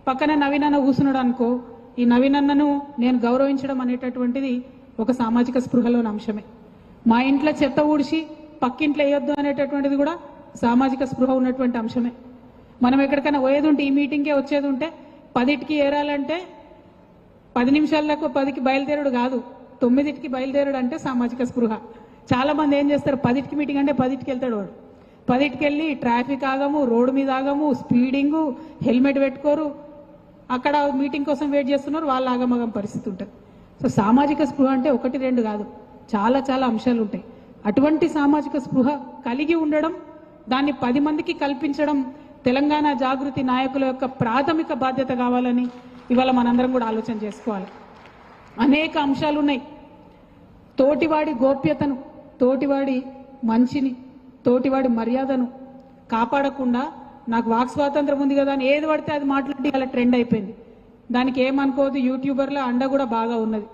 పక్కన నవీన్ అన్న కూర్చున్నాడు అనుకో, ఈ నవీన్ అన్నను నేను గౌరవించడం అనేటటువంటిది ఒక సామాజిక స్పృహలోని అంశమే. మా ఇంట్లో చెత్త ఊడిసి పక్కింట్లో వేయొద్దు అనేటటువంటిది కూడా సామాజిక స్పృహ ఉన్నటువంటి అంశమే. మనం ఎక్కడికైనా పోయేది ఉంటే, ఈ మీటింగ్కే వచ్చేది ఉంటే 10కి ఏరాలంటే 10 నిమిషాలకు 10కి బయలుదేరుడు కాదు, 9కి బయలుదేరుడు అంటే సామాజిక స్పృహ. చాలా మంది ఏం చేస్తారు, 10కి మీటింగ్ అంటే 10కి వెళ్తాడు వాడు. 10కి వెళ్ళి ట్రాఫిక్ ఆగము, రోడ్డు మీద ఆగము, స్పీడింగు, హెల్మెట్ పెట్టుకోరు, అక్కడ మీటింగ్ కోసం వెయిట్ చేస్తున్నారు, వాళ్ళ ఆగమగం పరిస్థితి ఉంటుంది. సో సామాజిక స్పృహ అంటే 1, 2 కాదు, చాలా చాలా అంశాలు ఉంటాయి. అటువంటి సామాజిక స్పృహ కలిగి ఉండడం, దాన్ని 10 మందికి కల్పించడం తెలంగాణ జాగృతి నాయకుల యొక్క ప్రాథమిక బాధ్యత కావాలని ఇవాళ మనందరం కూడా ఆలోచన చేసుకోవాలి. అనేక అంశాలు ఉన్నాయి. తోటివాడి గోప్యతను, తోటివాడి మంచిని, తోటివాడి మర్యాదను కాపాడకుండా నాకు వాక్ స్వాతంత్రం ఉంది కదా అని ఏది పడితే అది మాట్లాడి అలా ట్రెండ్ అయిపోయింది. దానికి ఏమనుకోవద్దు, యూట్యూబర్ల అండ కూడా బాగా ఉన్నది.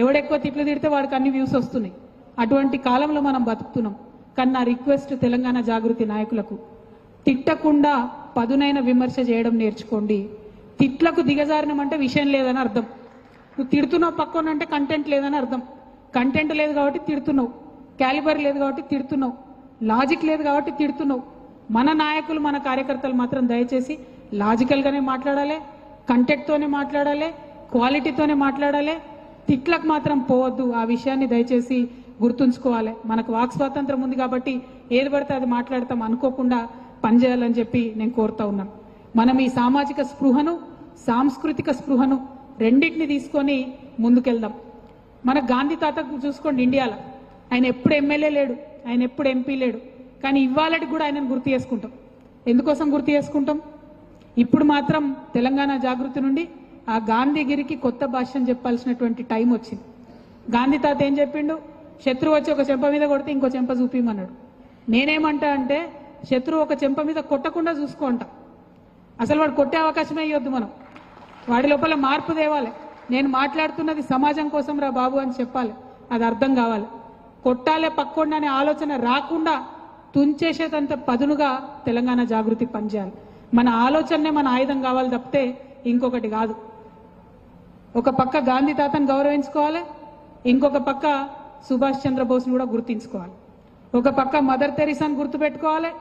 ఎవడెక్కువ తిట్లు తిడితే వాడికి అన్ని వ్యూస్ వస్తున్నాయి. అటువంటి కాలంలో మనం బతుకుతున్నాం. కానీ నా రిక్వెస్ట్ తెలంగాణ జాగృతి నాయకులకు, తిట్టకుండా పదునైన విమర్శ చేయడం నేర్చుకోండి. తిట్లకు దిగజారినమంటే విషయం లేదని అర్థం. నువ్వు తిడుతున్నావు పక్కన అంటే కంటెంట్ లేదని అర్థం. కంటెంట్ లేదు కాబట్టి తిడుతున్నావు, క్యాలిబర్ లేదు కాబట్టి తిడుతున్నావు, లాజిక్ లేదు కాబట్టి తిడుతున్నావు. మన నాయకులు, మన కార్యకర్తలు మాత్రం దయచేసి లాజికల్గానే మాట్లాడాలి, కంటెంట్తోనే మాట్లాడాలి, క్వాలిటీతోనే మాట్లాడాలి. తిట్లకు మాత్రం పోవద్దు. ఆ విషయాన్ని దయచేసి గుర్తుంచుకోవాలి. మనకు వాక్ స్వాతంత్రం ఉంది కాబట్టి ఏది పడితే అది మాట్లాడతాం అనుకోకుండా పనిచేయాలని చెప్పి నేను కోరుతా ఉన్నాను. మనం ఈ సామాజిక స్పృహను, సాంస్కృతిక స్పృహను రెండింటిని తీసుకొని ముందుకెళ్దాం. మన గాంధీ తాతకు చూసుకోండి, ఇండియాలో ఆయన ఎప్పుడు ఎమ్మెల్యే లేడు, ఆయన ఎప్పుడు ఎంపీ లేడు, కానీ ఇవాళకి కూడా ఆయనను గుర్తు చేసుకుంటాం. ఎందుకోసం గుర్తు చేసుకుంటాం? ఇప్పుడు మాత్రం తెలంగాణ జాగృతి నుండి ఆ గాంధీగిరికి కొత్త భాష్యం చెప్పాల్సినటువంటి టైం వచ్చింది. గాంధీ తాత ఏం చెప్పిండు? శత్రువు వచ్చి ఒక చెంప మీద కొడితే ఇంకో చెంప చూపిమన్నాడు. నేనేమంటా అంటే, శత్రువు ఒక చెంప మీద కొట్టకుండా చూసుకోంట. అసలు వాడు కొట్టే అవకాశమే ఇవ్వద్దు. మనం వాడి లోపల మార్పు తేవాలి. నేను మాట్లాడుతున్నది సమాజం కోసం రా బాబు అని చెప్పాలి, అది అర్థం కావాలి. కొట్టాలే పక్కోండి అనే ఆలోచన రాకుండా తుంచేసేదంత పదునుగా తెలంగాణ జాగృతి పనిచేయాలి. మన ఆలోచననే మన ఆయుధం కావాలి తప్పితే ఇంకొకటి కాదు. ఒక పక్క గాంధీ తాతను గౌరవించుకోవాలి, ఇంకొక పక్క సుభాష్ చంద్రబోస్ను కూడా గుర్తించుకోవాలి. ఒక పక్క మదర్ తెరీసాను గుర్తుపెట్టుకోవాలి,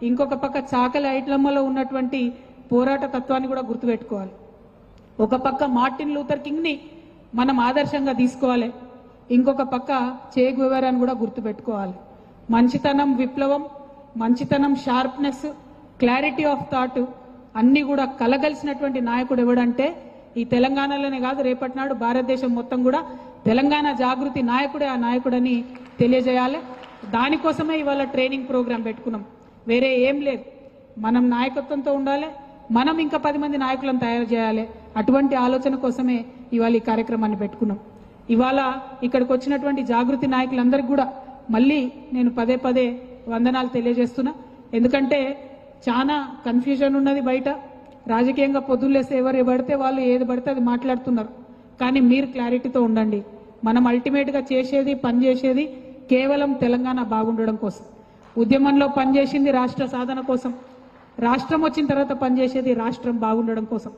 ఇంకొక పక్క చాకలి ఐట్లమ్మలో ఉన్నటువంటి పోరాట తత్వాన్ని కూడా గుర్తుపెట్టుకోవాలి. ఒక పక్క మార్టిన్ లూథర్ కింగ్ని మనం ఆదర్శంగా తీసుకోవాలి, ఇంకొక పక్క చే గువేరాను కూడా గుర్తుపెట్టుకోవాలి. మంచితనం విప్లవం, మంచితనం షార్ప్నెస్, క్లారిటీ ఆఫ్ థాట్ అన్నీ కూడా కలగలిసినటువంటి నాయకుడు ఎవడంటే ఈ తెలంగాణలోనే కాదు, రేపటి నాడు భారతదేశం మొత్తం కూడా తెలంగాణ జాగృతి నాయకుడే ఆ నాయకుడని తెలియజేయాలి. దానికోసమే ఇవాళ ట్రైనింగ్ ప్రోగ్రాం పెట్టుకున్నాం. వేరే ఏం లేదు. మనం నాయకత్వంతో ఉండాలి, మనం ఇంకా 10 మంది నాయకులను తయారు చేయాలి. అటువంటి ఆలోచన కోసమే ఇవాళ ఈ కార్యక్రమాన్ని పెట్టుకున్నాం. ఇవాళ ఇక్కడికి వచ్చినటువంటి జాగృతి నాయకులందరికీ కూడా మళ్ళీ నేను పదే పదే వందనాలు తెలియజేస్తున్నా. ఎందుకంటే చాలా కన్ఫ్యూజన్ ఉన్నది బయట. రాజకీయంగా పొద్దులేస్తే ఎవరు పడితే వాళ్ళు ఏది పడితే అది మాట్లాడుతున్నారు. కానీ మీరు క్లారిటీతో ఉండండి. మనం అల్టిమేట్గా చేసేది, పనిచేసేది కేవలం తెలంగాణ బాగుండడం కోసం. ఉద్యమంలో పనిచేసింది రాష్ట్ర సాధన కోసం, రాష్ట్రం వచ్చిన తర్వాత పనిచేసేది రాష్ట్రం బాగుండడం కోసం.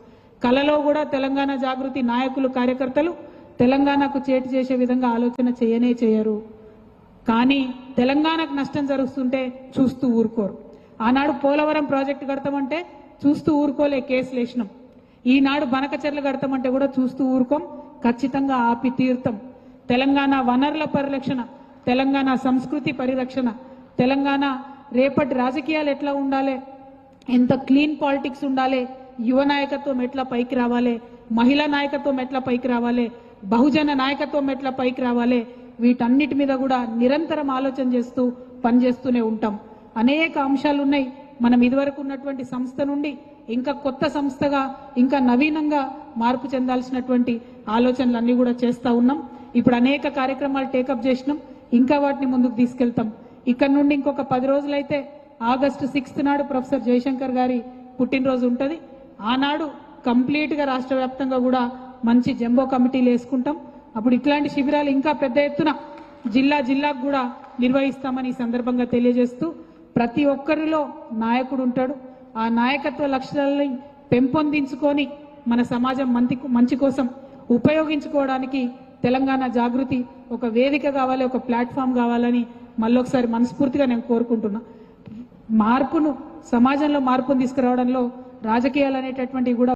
కలలో కూడా తెలంగాణ జాగృతి నాయకులు, కార్యకర్తలు తెలంగాణకు చేటు చేసే విధంగా ఆలోచన చేయరు. కానీ తెలంగాణకు నష్టం జరుగుతుంటే చూస్తూ ఊరుకోరు. ఆనాడు పోలవరం ప్రాజెక్టు కడతామంటే చూస్తూ ఊరుకోలే, కేసులు వేసినాం. ఈనాడు బనకచెర్లు కడతామంటే కూడా చూస్తూ ఊరుకోం, ఖచ్చితంగా ఆపి తీర్థం. తెలంగాణ వనరుల పరిరక్షణ, తెలంగాణ సంస్కృతి పరిరక్షణ, తెలంగాణ రేపటి రాజకీయాలు ఎట్లా ఉండాలి, ఎంత క్లీన్ పాలిటిక్స్ ఉండాలి, యువ నాయకత్వం ఎట్లా పైకి రావాలి, మహిళా నాయకత్వం ఎట్లా పైకి రావాలి, బహుజన నాయకత్వం ఎట్లా పైకి రావాలి, వీటన్నిటి మీద కూడా నిరంతరం ఆలోచన చేస్తూ పనిచేస్తూనే ఉంటాం. అనేక అంశాలు ఉన్నాయి. మనం ఇదివరకు ఉన్నటువంటి సంస్థ నుండి ఇంకా కొత్త సంస్థగా, ఇంకా నవీనంగా మార్పు చెందాల్సినటువంటి ఆలోచనలన్నీ కూడా చేస్తూ ఉన్నాం. ఇప్పుడు అనేక కార్యక్రమాలు టేకప్ చేసినాం, ఇంకా వాటిని ముందుకు తీసుకెళ్తాం. ఇక్కడ నుండి ఇంకొక 10 రోజులైతే ఆగస్టు 6 నాడు ప్రొఫెసర్ జయశంకర్ గారి పుట్టినరోజు ఉంటుంది. ఆనాడు కంప్లీట్గా రాష్ట్ర వ్యాప్తంగా కూడా మంచి జంబో కమిటీలు వేసుకుంటాం. అప్పుడు ఇట్లాంటి శిబిరాలు ఇంకా పెద్ద ఎత్తున జిల్లాకు కూడా నిర్వహిస్తామని ఈ సందర్భంగా తెలియజేస్తూ, ప్రతి ఒక్కరిలో నాయకుడు ఉంటాడు. ఆ నాయకత్వ లక్షణాలని పెంపొందించుకొని మన సమాజం మంచి కోసం ఉపయోగించుకోవడానికి తెలంగాణ జాగృతి ఒక వేదిక కావాలి, ఒక ప్లాట్ఫామ్ కావాలని మళ్ళొకసారి మనస్ఫూర్తిగా నేను కోరుకుంటున్నా. సమాజంలో మార్పును తీసుకురావడంలో రాజకీయాలు అనేటటువంటివి కూడా